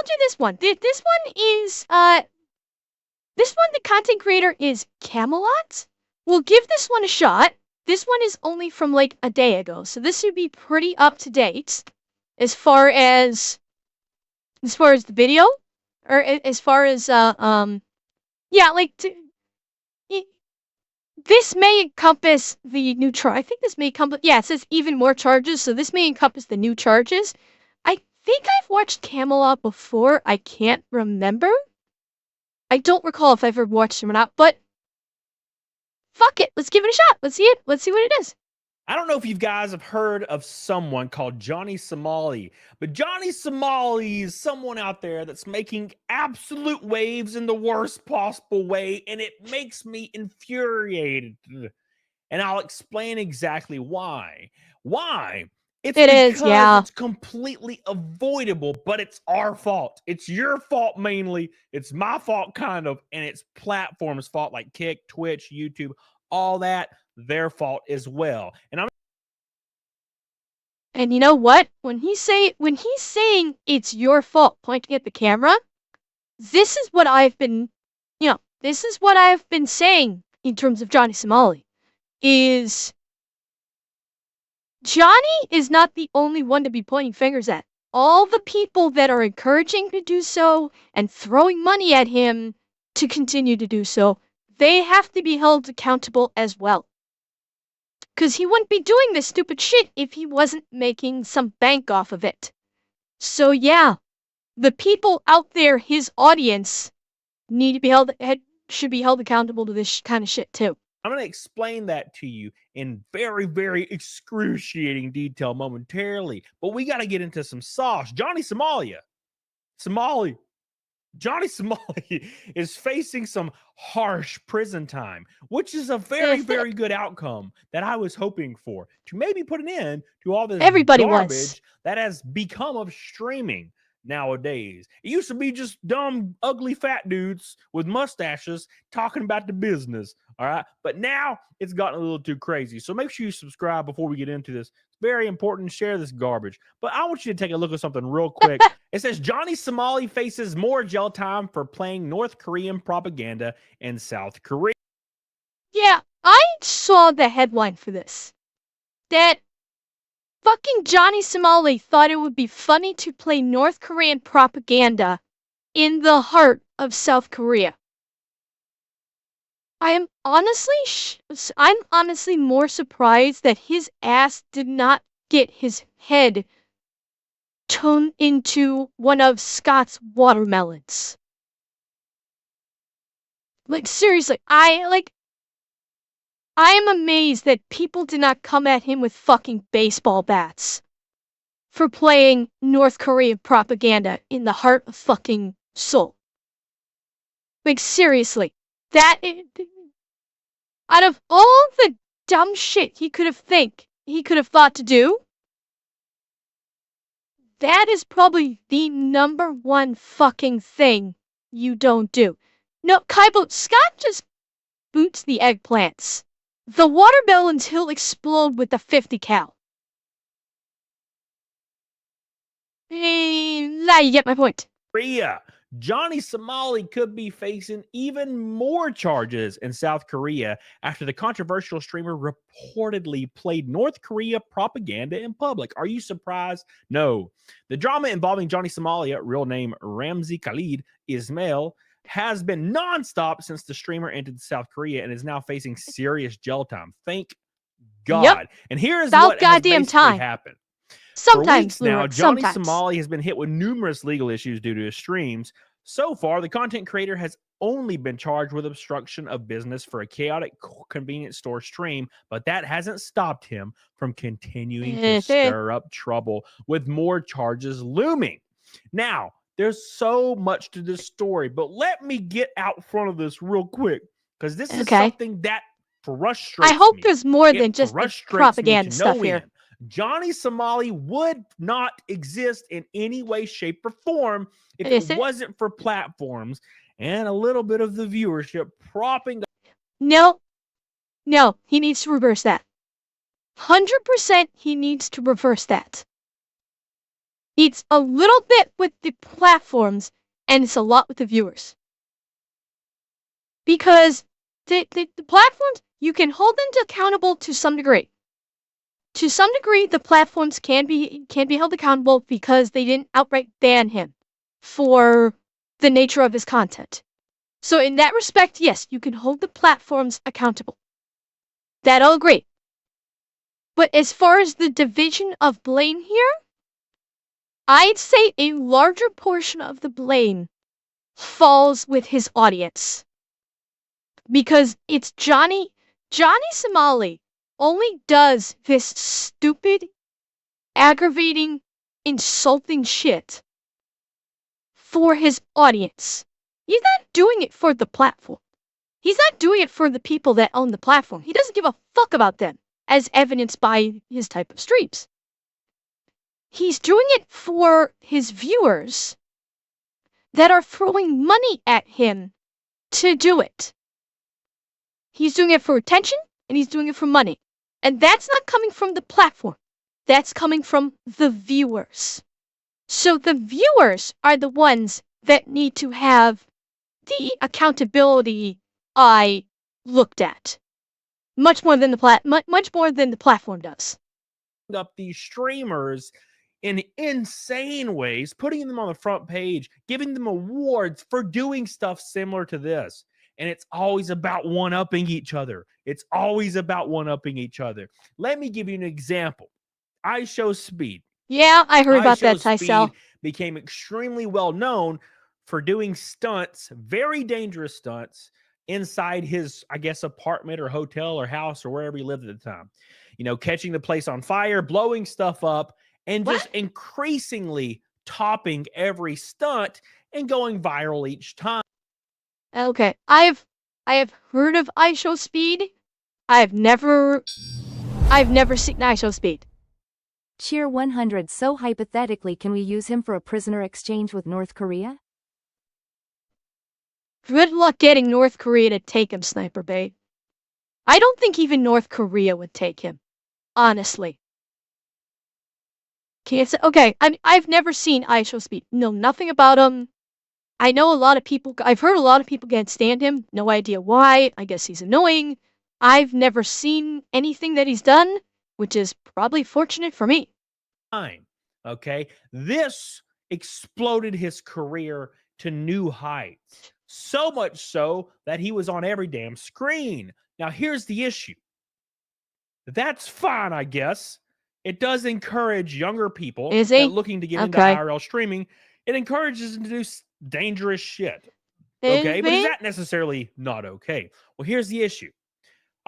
we'll do this one. This one is, the content creator is Camelot. We'll give this one a shot. This one is only from like a day ago, so this should be pretty up to date as far as the video, or as far as yeah, like this may encompass the new charge. I think this may encompass, yeah, it says even more charges, so this may encompass the new charges. I think I've watched Camelot before. I can't remember. I don't recall if I've ever watched him or not, but fuck it. Let's give it a shot. Let's see it. Let's see what it is. I don't know if you guys have heard of someone called Johnny Somali, but Johnny Somali is someone out there that's making absolute waves in the worst possible way, and it makes me infuriated. And I'll explain exactly why. Why? It's because it's completely avoidable, but it's our fault. It's your fault mainly. It's my fault kind of, and it's platform's fault like Kick, Twitch, YouTube, all that, their fault as well. And you know what? When he's saying it's your fault, pointing at the camera, this is what I've been, this is what I've been saying in terms of Johnny Somali. Is Johnny is not the only one to be pointing fingers at. All the people that are encouraging to do so and throwing money at him to continue to do so, they have to be held accountable as well. Because he wouldn't be doing this stupid shit if he wasn't making some bank off of it. So yeah, the people out there, his audience, should be held accountable to this kind of shit too. I'm going to explain that to you in very, very excruciating detail momentarily, but we got to get into some sauce. Johnny Somali is facing some harsh prison time, which is a very, very good outcome that I was hoping for, to maybe put an end to all this garbage that has become of streaming nowadays. It used to be just dumb, ugly, fat dudes with mustaches talking about the business, all right? But now it's gotten a little too crazy. So make sure you subscribe before we get into this. It's very important to share this garbage. But I want you to take a look at something real quick. It says Johnny Somali faces more jail time for playing North Korean propaganda in South Korea. Yeah, I saw the headline for this. That fucking Johnny Somali thought it would be funny to play North Korean propaganda in the heart of South Korea. I'm honestly more surprised that his ass did not get his head turned into one of Scott's watermelons. Like, seriously, I am amazed that people did not come at him with fucking baseball bats for playing North Korean propaganda in the heart of fucking Seoul. Like, seriously, out of all the dumb shit he could have thought to do, that is probably the number one fucking thing you don't do. No, Kaibo, Scott just boots the eggplants. The watermelons he'll explode with the 50 cal. Now you get my point. Johnny Somali could be facing even more charges in South Korea after the controversial streamer reportedly played North Korea propaganda in public. Are you surprised? No. The drama involving Johnny Somali, real name Ramzi Khalid Ismail, has been nonstop since the streamer entered South Korea and is now facing serious jail time. Thank God. Yep. And here's what has basically happened. Sometimes, for weeks now, Johnny Somali has been hit with numerous legal issues due to his streams. So far, the content creator has only been charged with obstruction of business for a chaotic convenience store stream, but that hasn't stopped him from continuing to stir up trouble with more charges looming. Now, there's so much to this story, but let me get out front of this real quick, because this is something that frustrates me. I hope there's more than just the propaganda stuff here. Johnny Somali would not exist in any way, shape, or form if it wasn't for platforms and a little bit of the viewership propping up. No, he needs to reverse that. 100% he needs to reverse that. It's a little bit with the platforms, and it's a lot with the viewers. Because the platforms, you can hold them accountable to some degree. To some degree, the platforms can be held accountable because they didn't outright ban him for the nature of his content. So in that respect, yes, you can hold the platforms accountable. That I'll agree. But as far as the division of blame here, I'd say a larger portion of the blame falls with his audience. Because it's Johnny Somali only does this stupid, aggravating, insulting shit for his audience. He's not doing it for the platform. He's not doing it for the people that own the platform. He doesn't give a fuck about them, as evidenced by his type of streams. He's doing it for his viewers that are throwing money at him to do it. He's doing it for attention, and he's doing it for money. And that's not coming from the platform. That's coming from the viewers. So the viewers are the ones that need to have the accountability I looked at. Much more than the platform does. Up these streamers in insane ways, putting them on the front page, giving them awards for doing stuff similar to this. And it's always about one-upping each other. It's always about one-upping each other. Let me give you an example. IShowSpeed. Yeah, I heard about that, Tysel. Became extremely well known for doing stunts, very dangerous stunts, inside his, I guess, apartment or hotel or house or wherever he lived at the time. You know, catching the place on fire, blowing stuff up, and just increasingly topping every stunt and going viral each time. Okay, I have heard of IShowSpeed. I've never seen IShowSpeed. Cheer 100. So hypothetically, can we use him for a prisoner exchange with North Korea? Good luck getting North Korea to take him, Sniper Bait. I don't think even North Korea would take him. Honestly. Can't say. Okay, I've never seen IShowSpeed. Know nothing about him. I know a lot of people. I've heard a lot of people can't stand him. No idea why. I guess he's annoying. I've never seen anything that he's done, which is probably fortunate for me. Okay, this exploded his career to new heights. So much so that he was on every damn screen. Now, here's the issue. That's fine, I guess. It does encourage younger people that looking to get into IRL streaming. It encourages them to do dangerous shit. Okay, but is that necessarily not okay? Well, here's the issue.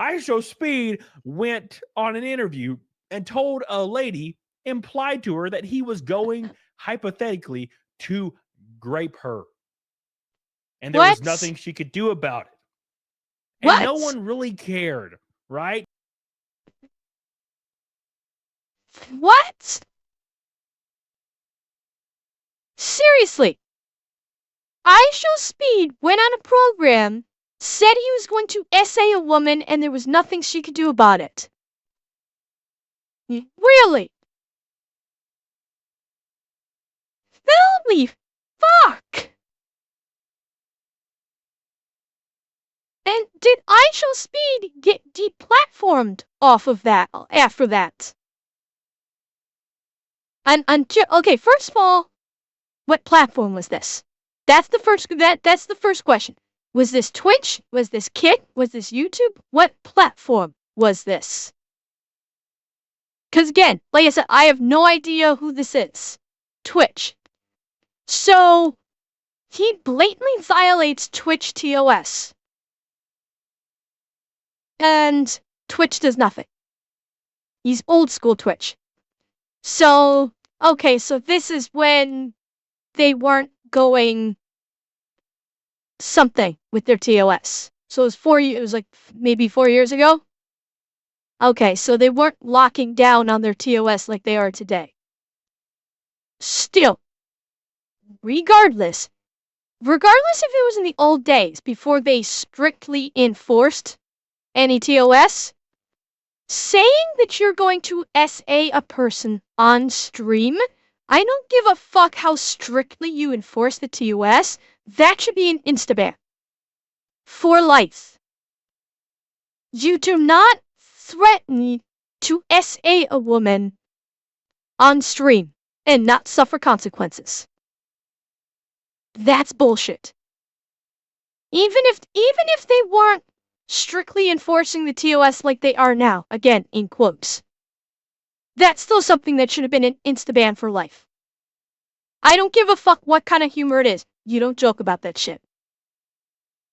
IShowSpeed went on an interview and told a lady, implied to her, that he was going, hypothetically, to grape her. And there was nothing she could do about it. And no one really cared, right? What? Seriously. IShowSpeed went on a program, said he was going to essay a woman, and there was nothing she could do about it. Really? Holy fuck! And did IShowSpeed get deplatformed off of that after that? Okay, first of all, what platform was this? That's the first question. Was this Twitch? Was this Kick? Was this YouTube? What platform was this? Because again, like I said, I have no idea who this is. Twitch. So, he blatantly violates Twitch TOS. And Twitch does nothing. He's old school Twitch. So, okay, so this is when they weren't going something with their TOS. So it was like maybe 4 years ago? Okay, so they weren't locking down on their TOS like they are today. Still, regardless if it was in the old days, before they strictly enforced any TOS, saying that you're going to SA a person on stream I don't give a fuck how strictly you enforce the TOS. That should be an insta-ban. For life. You do not threaten to SA a woman on stream and not suffer consequences. That's bullshit. Even if they weren't strictly enforcing the TOS like they are now, again, in quotes, that's still something that should have been an insta-ban for life. I don't give a fuck what kind of humor it is. You don't joke about that shit.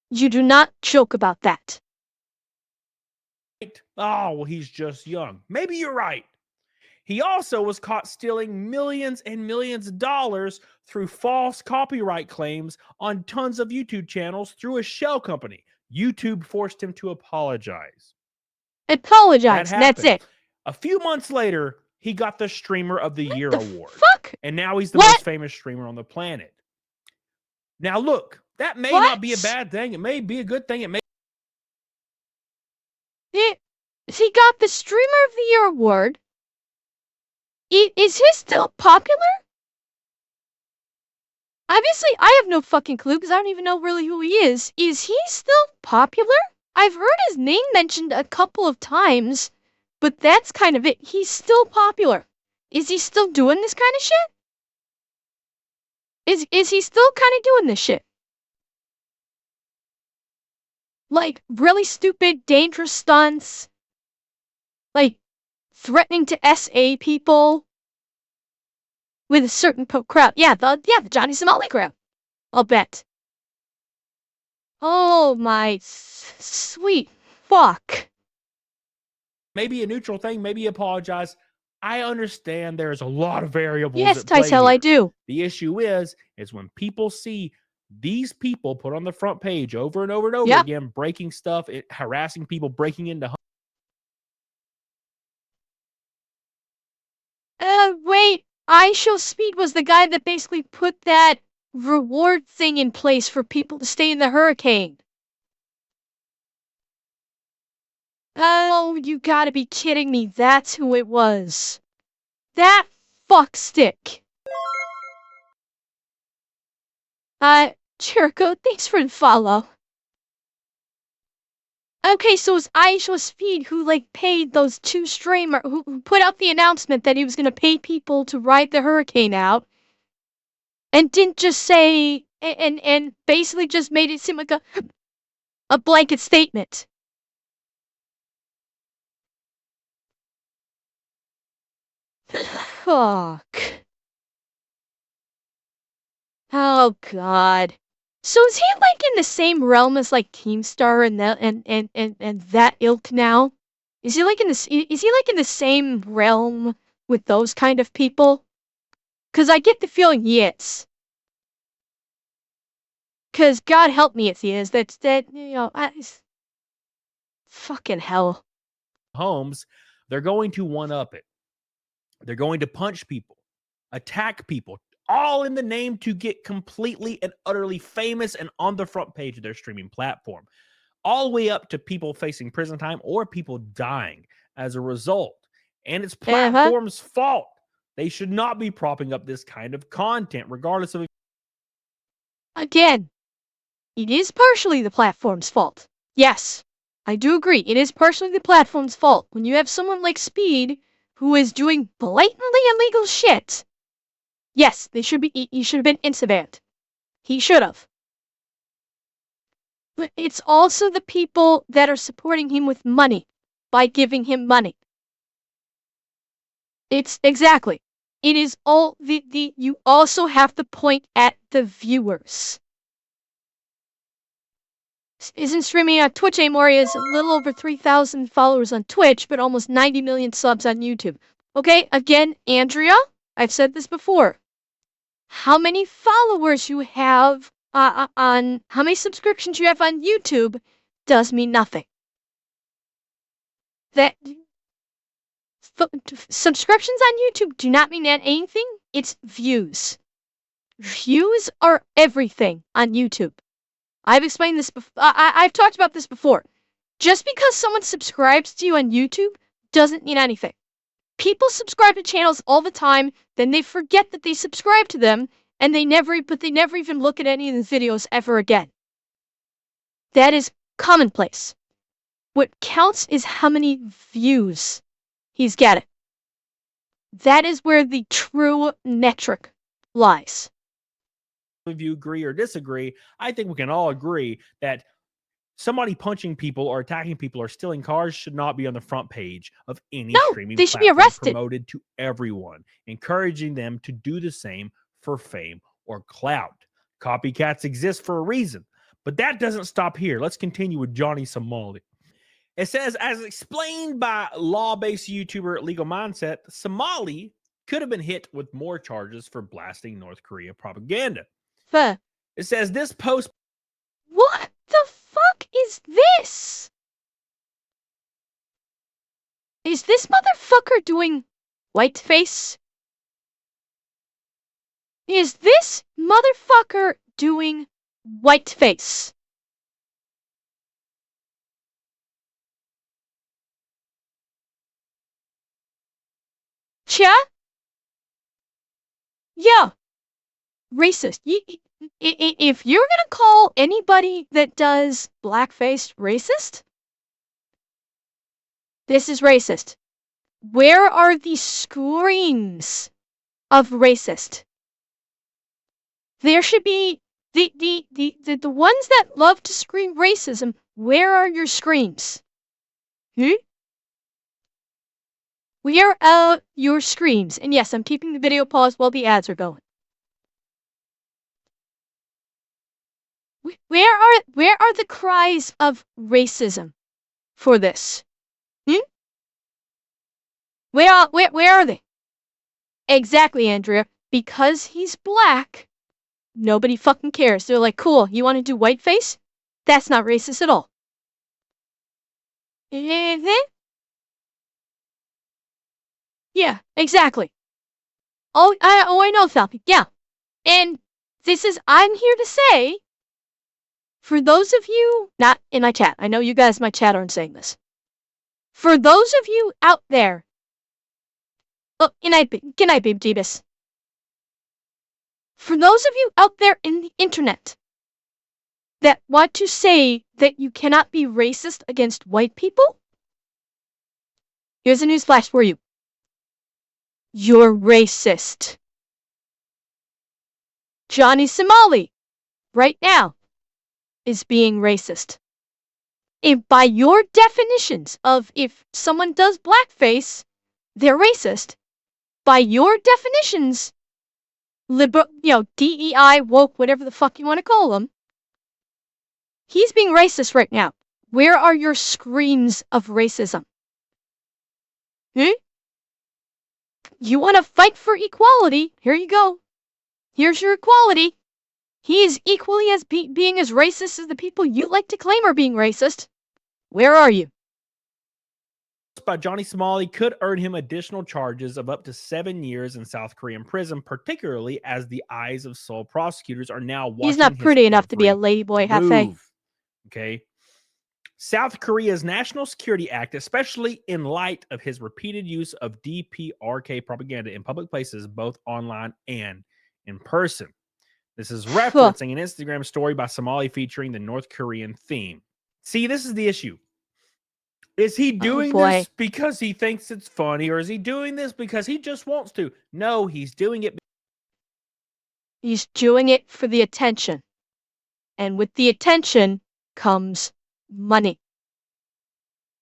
You do not joke about that. Oh, well, he's just young. Maybe you're right. He also was caught stealing millions and millions of dollars through false copyright claims on tons of YouTube channels through a shell company. YouTube forced him to apologize. Apologize, that's it. A few months later, he got the Streamer of the Year award. Fuck? And now he's the most famous streamer on the planet. Now look, that may not be a bad thing. It may be a good thing. It may. He got the Streamer of the Year award. Is he still popular? Obviously, I have no fucking clue because I don't even know really who he is. Is he still popular? I've heard his name mentioned a couple of times, but that's kind of it. He's still popular. Is he still doing this kind of shit? Is he still kind of doing this shit? Like, really stupid, dangerous stunts? Like, threatening to SA people? With a certain crowd. Yeah, the Johnny Somali crowd. I'll bet. Oh my sweet fuck. Maybe a neutral thing, maybe apologize. I understand there's a lot of variables. Yes, Tysel, I do. The issue is when people see these people put on the front page over and over and over again, breaking stuff, harassing people, breaking into homes. Wait, IShowSpeed was the guy that basically put that reward thing in place for people to stay in the hurricane. Oh, you gotta be kidding me. That's who it was. That fuckstick. Chirko, thanks for the follow. Okay, so it's IShowSpeed who, like, paid those two streamers, who put out the announcement that he was gonna pay people to ride the hurricane out, and didn't just say, and basically just made it seem like a blanket statement. Fuck. Oh god. So is he like in the same realm as like Keemstar and that ilk now? Is he like in the same realm with those kind of people? Cause I get the feeling he is. Cause God help me if he is. That you know, fucking hell. Homes, they're going to one up it. They're going to punch people, attack people, all in the name to get completely and utterly famous and on the front page of their streaming platform. All the way up to people facing prison time or people dying as a result. And it's platform's fault. They should not be propping up this kind of content, regardless of... Again, it is partially the platform's fault. Yes, I do agree. It is partially the platform's fault. When you have someone like Speed who is doing blatantly illegal shit, yes, he should have been insta-banned. He should have. But it's also the people that are supporting him with money by giving him money. It's exactly. It is all you also have to point at the viewers. Isn't streaming on Twitch anymore. He has a little over 3,000 followers on Twitch, but almost 90 million subs on YouTube. Okay, again, Andrea, I've said this before. How many followers you have on how many subscriptions you have on YouTube does mean nothing. That subscriptions on YouTube do not mean anything. It's views. Views are everything on YouTube. I've explained this before. I've talked about this before. Just because someone subscribes to you on YouTube doesn't mean anything. People subscribe to channels all the time, then they forget that they subscribe to them, and they never even look at any of the videos ever again. That is commonplace. What counts is how many views he's getting. That is where the true metric lies. If you agree or disagree, I think we can all agree that somebody punching people or attacking people or stealing cars should not be on the front page of any streaming they should be platform arrested. promoted to everyone, encouraging them to do the same for fame or clout. Copycats exist for a reason, but that doesn't stop here. Let's continue with Johnny Somali. It says, as explained by law-based YouTuber Legal Mindset, Somali could have been hit with more charges for blasting North Korea propaganda. Fair. It says this post... What the fuck is this? Is this motherfucker doing whiteface? Is this motherfucker doing whiteface? Cha? Yeah. Racist. If you're gonna call anybody that does blackface racist, this is racist. Where are the screams of racist? There should be the ones that love to scream racism. Where are your screams? Where are your screams? And yes, I'm keeping the video paused while the ads are going. Where are the cries of racism for this? Where are they? Exactly, Andrea. Because he's black, nobody fucking cares. They're like, cool, you want to do whiteface? That's not racist at all. Yeah, exactly. Oh, I know, Falcon. Yeah. And I'm here to say, for those of you not in my chat, I know you guys in my chat aren't saying this. For those of you out there, good night, Jeebus. For those of you out there in the internet that want to say that you cannot be racist against white people, here's a newsflash for you. You're racist. Johnny Somali, right now, is being racist. If by your definitions of if someone does blackface, they're racist, by your definitions, DEI, woke, whatever the fuck you want to call them, he's being racist right now. Where are your screams of racism? You want to fight for equality? Here you go. Here's your equality. He is equally as being as racist as the people you like to claim are being racist. Where are you? By Johnny Somali could earn him additional charges of up to 7 years in South Korean prison, particularly as the eyes of Seoul prosecutors are now watching. He's not pretty enough to be a ladyboy cafe. Okay. South Korea's National Security Act, especially in light of his repeated use of DPRK propaganda in public places, both online and in person. This is referencing an Instagram story by Somali featuring the North Korean theme. See, this is the issue. Is he doing this because he thinks it's funny, or is he doing this because he just wants to? No, he's doing it. He's doing it for the attention. And with the attention comes money.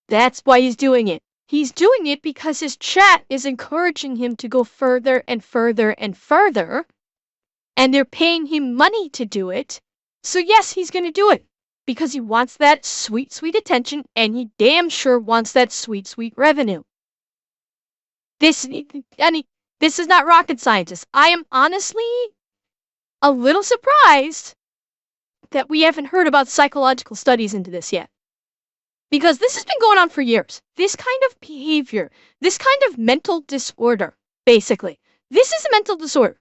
That's why he's doing it. He's doing it because his chat is encouraging him to go further and further and further. And they're paying him money to do it. So yes, he's going to do it. Because he wants that sweet, sweet attention, and he damn sure wants that sweet, sweet revenue. This is not rocket scientist. I am honestly a little surprised that we haven't heard about psychological studies into this yet. Because this has been going on for years. This kind of behavior, this kind of mental disorder, basically. This is a mental disorder.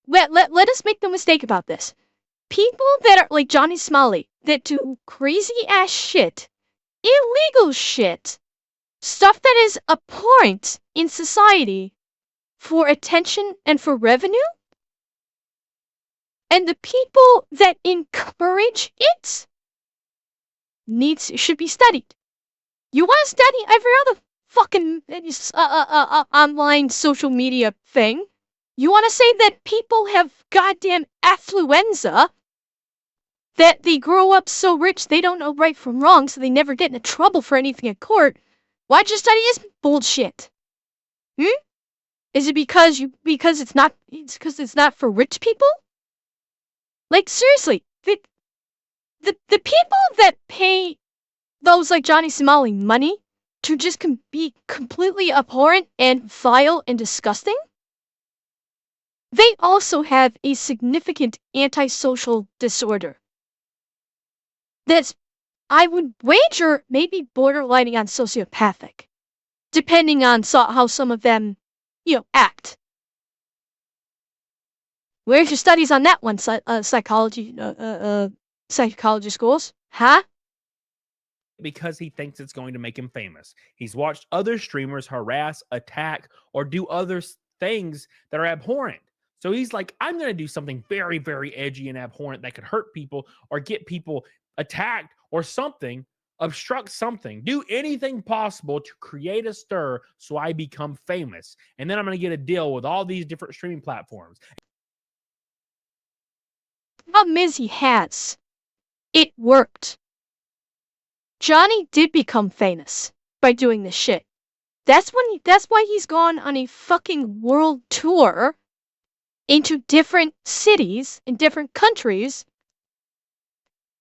Let us make no mistake about this. People that are like Johnny Somali, that do crazy ass shit, illegal shit, stuff that is abhorrent in society for attention and for revenue. And the people that encourage it should be studied. You want to study every other fucking online social media thing? You want to say that people have goddamn affluenza, that they grow up so rich they don't know right from wrong, so they never get into trouble for anything at court? Why'd you study this bullshit? Is it because it's not for rich people? Like, seriously, the people that pay those like Johnny Somali money to just be completely abhorrent and vile and disgusting, they also have a significant antisocial disorder that's, I would wager, maybe borderlining on sociopathic, depending on how some of them, act. Where's your studies on that one, psychology schools? Huh? Because he thinks it's going to make him famous. He's watched other streamers harass, attack, or do other things that are abhorrent. So he's like, I'm going to do something very, very edgy and abhorrent that could hurt people or get people attacked or something, obstruct something, do anything possible to create a stir so I become famous. And then I'm going to get a deal with all these different streaming platforms. The problem is it worked. Johnny did become famous by doing this shit. That's why he's gone on a fucking world tour into different cities in different countries,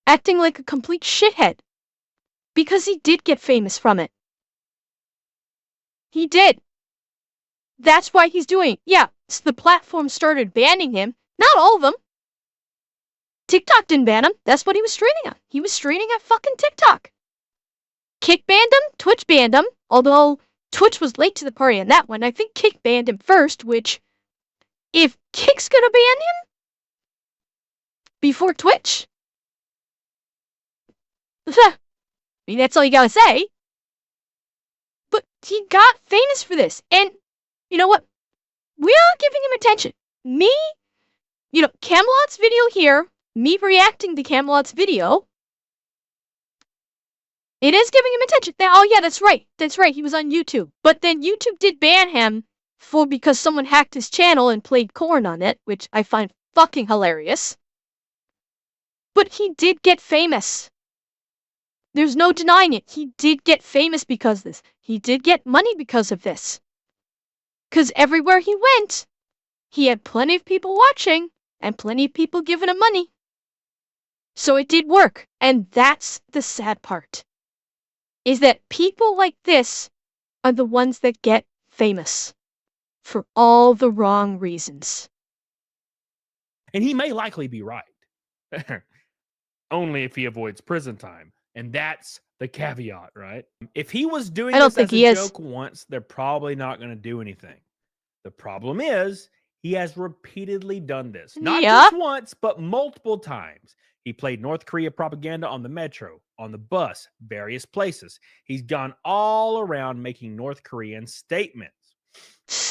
acting like a complete shithead. Because he did get famous from it. He did. That's why he's doing it. Yeah, so the platform started banning him. Not all of them. TikTok didn't ban him. That's what he was streaming on. He was streaming at fucking TikTok. Kick banned him. Twitch banned him. Although Twitch was late to the party on that one. I think Kick banned him first, which, if Kick's gonna ban him before Twitch, I mean, that's all you gotta say. But he got famous for this. And you know what? We are giving him attention. Me, Camelot's video here, me reacting to Camelot's video, it is giving him attention. Oh yeah, that's right. That's right. He was on YouTube. But then YouTube did ban him because someone hacked his channel and played corn on it, which I find fucking hilarious. But he did get famous. There's no denying it. He did get famous because of this. He did get money because of this. Because everywhere he went, he had plenty of people watching and plenty of people giving him money. So it did work. And that's the sad part. Is that people like this are the ones that get famous for all the wrong reasons. And he may likely be right. Only if he avoids prison time. And that's the caveat, right? If he was doing this as a joke once, they're probably not going to do anything. The problem is, he has repeatedly done this. Not just once, but multiple times. He played North Korea propaganda on the metro, on the bus, various places. He's gone all around making North Korean statements.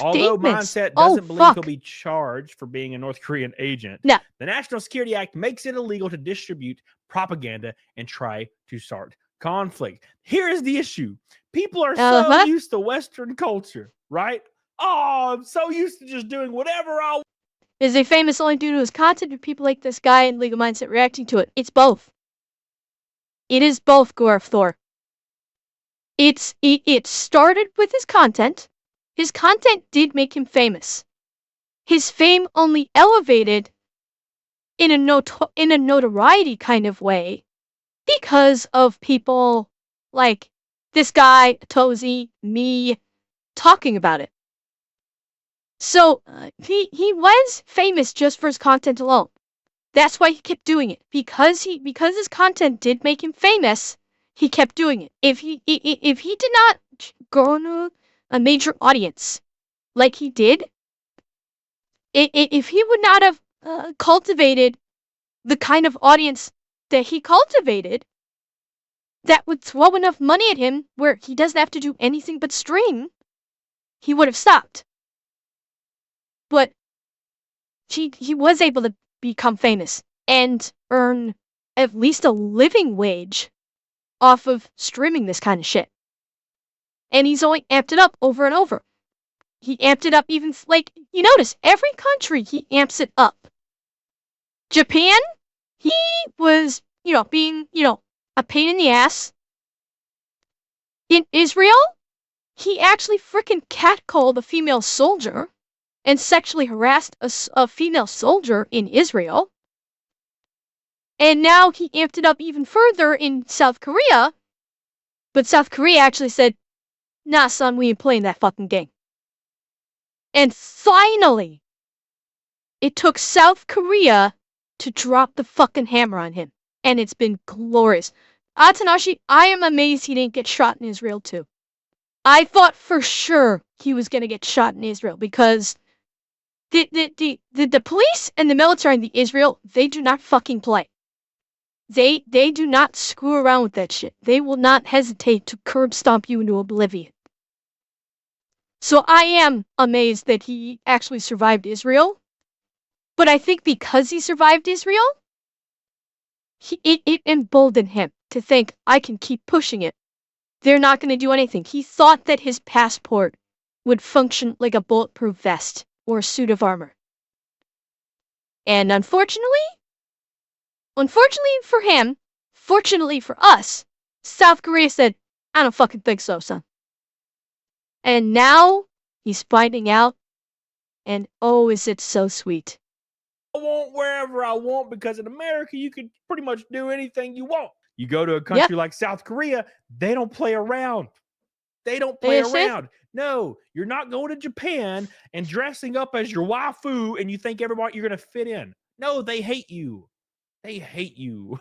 Although Mindset doesn't believe he'll be charged for being a North Korean agent, the National Security Act makes it illegal to distribute propaganda and try to start conflict. Here is the issue. People are so used to Western culture, right? Oh, I'm so used to just doing whatever I want. Is he famous only due to his content or people like this guy in Legal Mindset reacting to it? It's both. It is both, Gorf Thor. It started with his content. His content did make him famous. His fame only elevated in a notoriety kind of way because of people like this guy, Tozy, me, talking about it. So he was famous just for his content alone. That's why he kept doing it. Because his content did make him famous, he kept doing it. If he did not garner a major audience like he did, if he would not have cultivated the kind of audience that he cultivated, that would throw enough money at him where he doesn't have to do anything but stream, he would have stopped. But he was able to become famous and earn at least a living wage off of streaming this kind of shit. And he's only amped it up over and over. He amped it up even, like, you notice, every country he amps it up. Japan, he was, being, a pain in the ass. In Israel, he actually frickin' catcalled a female soldier and sexually harassed a female soldier in Israel. And now he amped it up even further in South Korea. But South Korea actually said, nah, son, we ain't playing that fucking game. And finally, it took South Korea to drop the fucking hammer on him. And it's been glorious. Atanashi, I am amazed he didn't get shot in Israel too. I thought for sure he was gonna get shot in Israel because the police and the military in Israel, they do not fucking play. They do not screw around with that shit. They will not hesitate to curb stomp you into oblivion. So I am amazed that he actually survived Israel. But I think because he survived Israel, it emboldened him to think, I can keep pushing it. They're not going to do anything. He thought that his passport would function like a bulletproof vest or a suit of armor. And unfortunately for him, fortunately for us, South Korea said, I don't fucking think so, son. And now he's finding out, and oh, is it so sweet. I want wherever I want because in America, you can pretty much do anything you want. You go to a country like South Korea, they don't play around. They don't play around. No, you're not going to Japan and dressing up as your waifu and you think everybody you're going to fit in. No, they hate you. They hate you.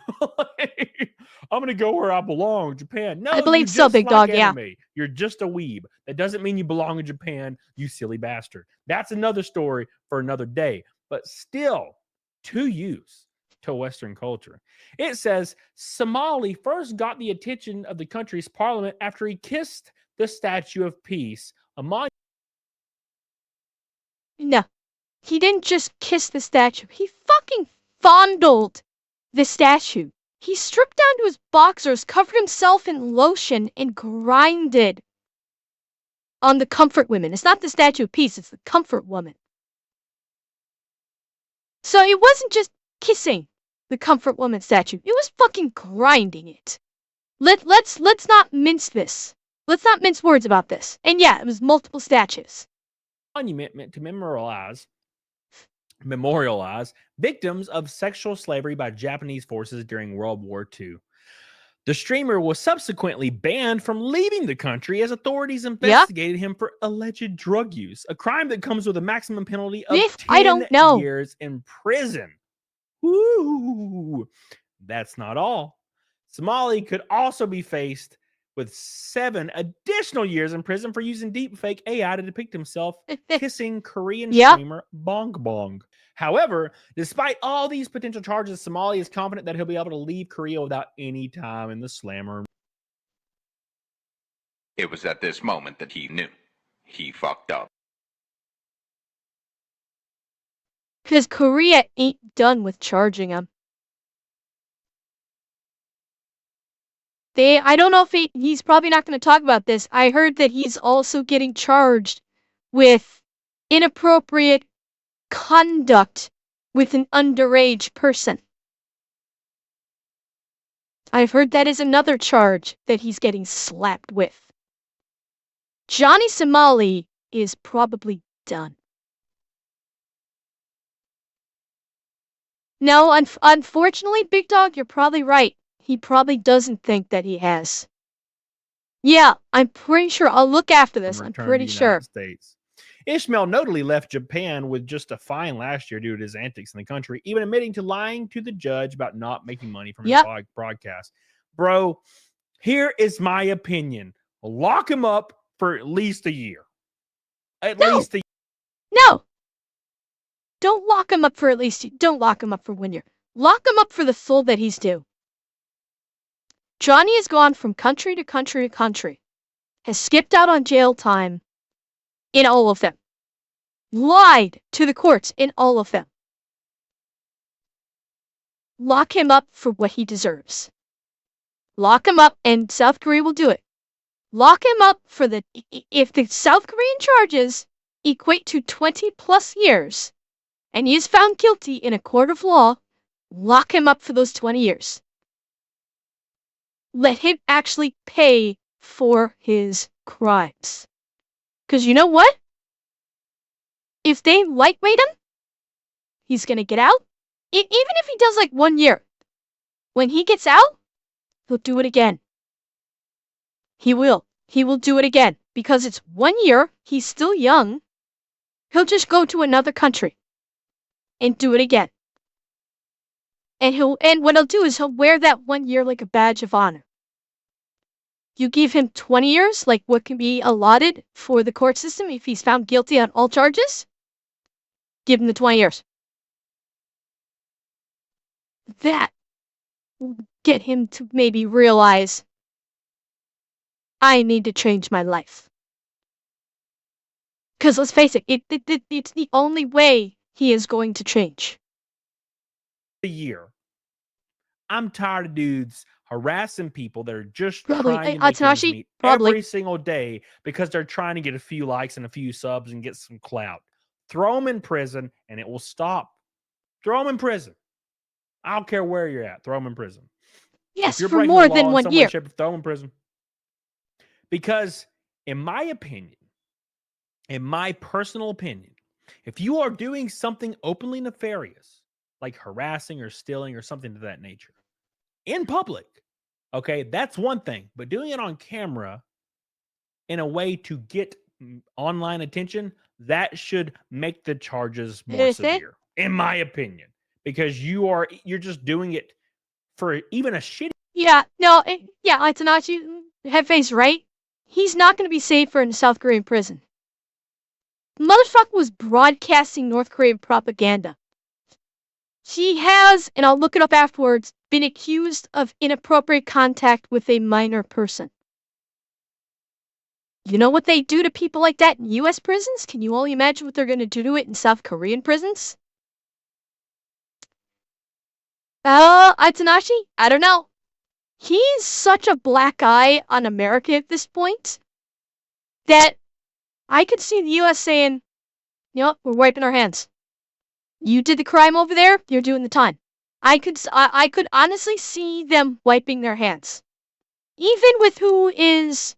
I'm going to go where I belong, Japan. No, I believe so, big dog, anime. You're just a weeb. That doesn't mean you belong in Japan, you silly bastard. That's another story for another day. But still, to use to Western culture. It says Somali first got the attention of the country's parliament after he kissed the Statue of Peace, a monument. No, he didn't just kiss the statue. He fucking fondled the statue. He stripped down to his boxers, covered himself in lotion, and grinded on the comfort women. It's not the Statue of Peace, it's the comfort woman. So it wasn't just kissing the comfort woman statue. It was fucking grinding it. Let's not mince this. Let's not mince words about this. And yeah, it was multiple statues. Monument meant to memorialize victims of sexual slavery by Japanese forces during World War II. The streamer was subsequently banned from leaving the country as authorities investigated him for alleged drug use, a crime that comes with a maximum penalty of 10 years in prison. Woo! That's not all. Somali could also be faced with 7 additional years in prison for using deepfake AI to depict himself kissing Korean streamer Bong Bong. However, despite all these potential charges, Somali is confident that he'll be able to leave Korea without any time in the slammer. It was at this moment that he knew. He fucked up. Because Korea ain't done with charging him. I don't know if he's probably not going to talk about this. I heard that he's also getting charged with inappropriate conduct with an underage person. I've heard that is another charge that he's getting slapped with. Johnny Somali is probably done. No, unfortunately, Big Dog, you're probably right. He probably doesn't think that he has. Yeah, I'm pretty sure. I'll look after this. I'm pretty sure. States. Ishmael notably left Japan with just a fine last year due to his antics in the country, even admitting to lying to the judge about not making money from his broadcast. Bro, here is my opinion. Lock him up for at least a year. At least a year. No. Don't lock him up for at least. Don't lock him up for 1 year. Lock him up for the full that he's due. Johnny has gone from country to country to country, has skipped out on jail time in all of them, lied to the courts in all of them. Lock him up for what he deserves. Lock him up, and South Korea will do it. Lock him up for if the South Korean charges equate to 20+ years, and he is found guilty in a court of law, lock him up for those 20 years. Let him actually pay for his crimes. Because you know what? If they lightweight him, he's gonna get out. Even if he does like 1 year, when he gets out, he'll do it again. He will. He will do it again. Because it's 1 year, he's still young. He'll just go to another country and do it again. And what he'll do is he'll wear that 1 year like a badge of honor. You give him 20 years, like what can be allotted for the court system if he's found guilty on all charges. Give him the 20 years. That will get him to maybe realize, I need to change my life. Because let's face it, it's the only way he is going to change. A year. I'm tired of dudes harassing people that are just Probably. trying to make ends meet Probably. every single day because they're trying to get a few likes and a few subs and get some clout. Throw them in prison and it will stop. Throw them in prison. I don't care where you're at. Throw them in prison. Yes, if you're for more than 1 year. Throw them in prison. Because in my opinion, in my personal opinion, if you are doing something openly nefarious, like harassing or stealing or something to that nature, in public, okay, that's one thing. But doing it on camera in a way to get online attention, that should make the charges more severe, in my opinion. Because you're just doing it for even a shitty... Yeah, no, Itanashi, Headface, right? He's not going to be safer in a South Korean prison. Motherfucker was broadcasting North Korean propaganda. She has, and I'll look it up afterwards, been accused of inappropriate contact with a minor person. You know what they do to people like that in US prisons? Can you only imagine what they're going to do to it in South Korean prisons? Itanashi? I don't know. He's such a black eye on America at this point that I could see the US saying, you know what, we're wiping our hands. You did the crime over there, you're doing the time. I could honestly see them wiping their hands. Even with who is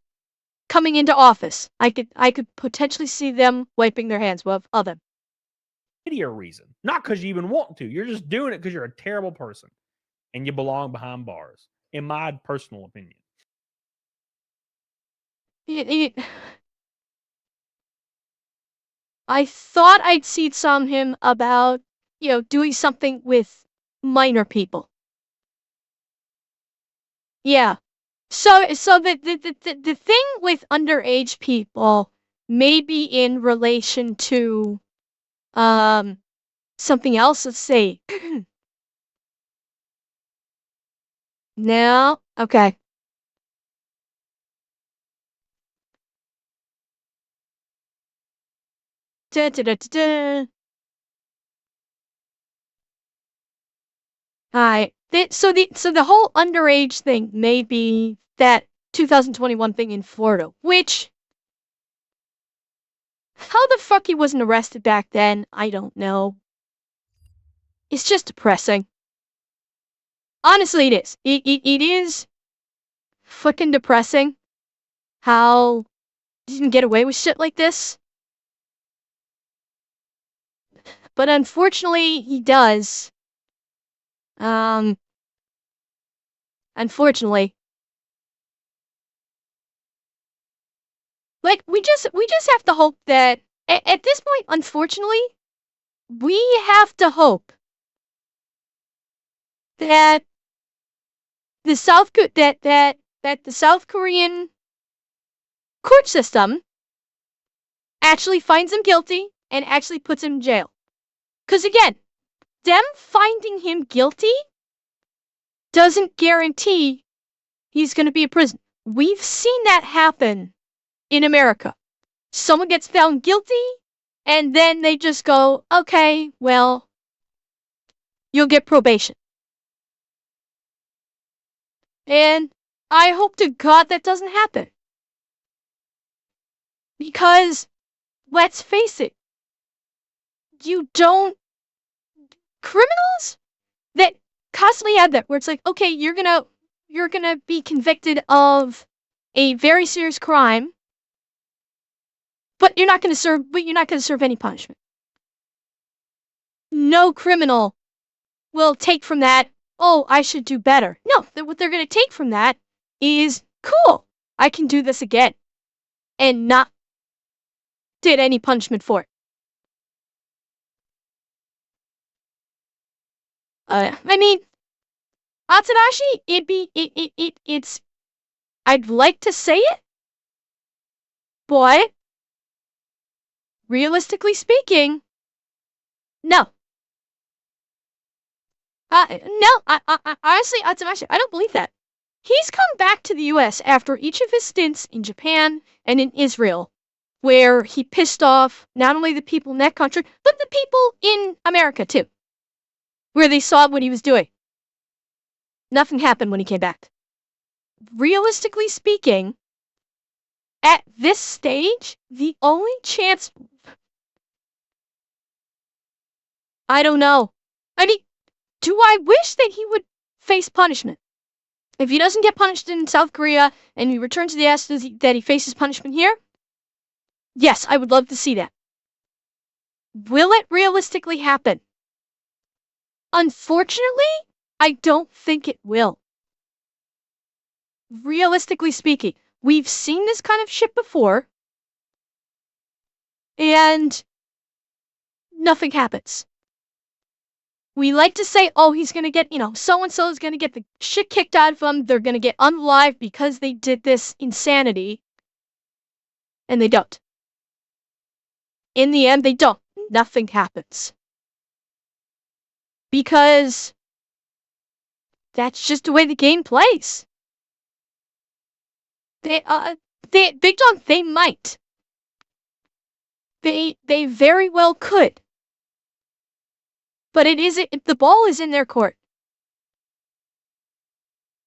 coming into office, I could potentially see them wiping their hands of them. Reason. Not because you even want to. You're just doing it because you're a terrible person and you belong behind bars, in my personal opinion. I thought I'd see some him about, doing something with minor people. Yeah. So the thing with underage people may be in relation to something else. Let's say. No. Okay. Da, da, da, da, da. Alright. So the whole underage thing may be that 2021 thing in Florida, which, how the fuck he wasn't arrested back then, I don't know. It's just depressing. Honestly, it is. It is fucking depressing how he didn't get away with shit like this. But unfortunately, he does. Unfortunately. Like, we just have to hope that, at this point, unfortunately, we have to hope that the South Korean court system actually finds him guilty and actually puts him in jail. Because again, them finding him guilty doesn't guarantee he's going to be a prison. We've seen that happen in America. Someone gets found guilty, and then they just go, okay, well, you'll get probation. And I hope to God that doesn't happen. Because, let's face it, criminals that constantly have that, where it's like, okay, you're gonna be convicted of a very serious crime, but you're not gonna serve any punishment. No criminal will take from that, oh, I should do better. No, what they're gonna take from that is, cool, I can do this again, and not did any punishment for it. I mean, Atsudashi, it's, I'd like to say it, but realistically speaking, no. Honestly, Atsudashi, I don't believe that. He's come back to the US after each of his stints in Japan and in Israel, where he pissed off not only the people in that country, but the people in America too, where they saw what he was doing. Nothing happened when he came back. Realistically speaking, at this stage, the only chance... I don't know. I mean, do I wish that he would face punishment? If he doesn't get punished in South Korea and he returns to the US, that he faces punishment here? Yes, I would love to see that. Will it realistically happen? Unfortunately, I don't think it will. Realistically speaking, we've seen this kind of shit before, and nothing happens. We like to say, oh, he's gonna get, so-and-so is gonna get the shit kicked out of them, they're gonna get unalive because they did this insanity, and they don't. In the end, they don't. Nothing happens. Because that's just the way the game plays. Big Dog, they might. They very well could. But the ball is in their court.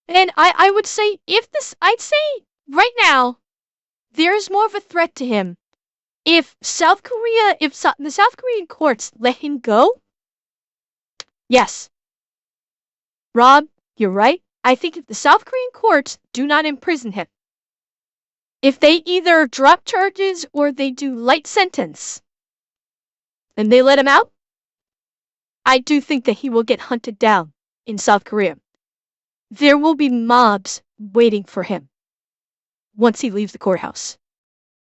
And I would say, I'd say right now, there's more of a threat to him. If the South Korean courts let him go, yes. Rob, you're right. I think if the South Korean courts do not imprison him, if they either drop charges or they do light sentence, and they let him out, I do think that he will get hunted down in South Korea. There will be mobs waiting for him once he leaves the courthouse.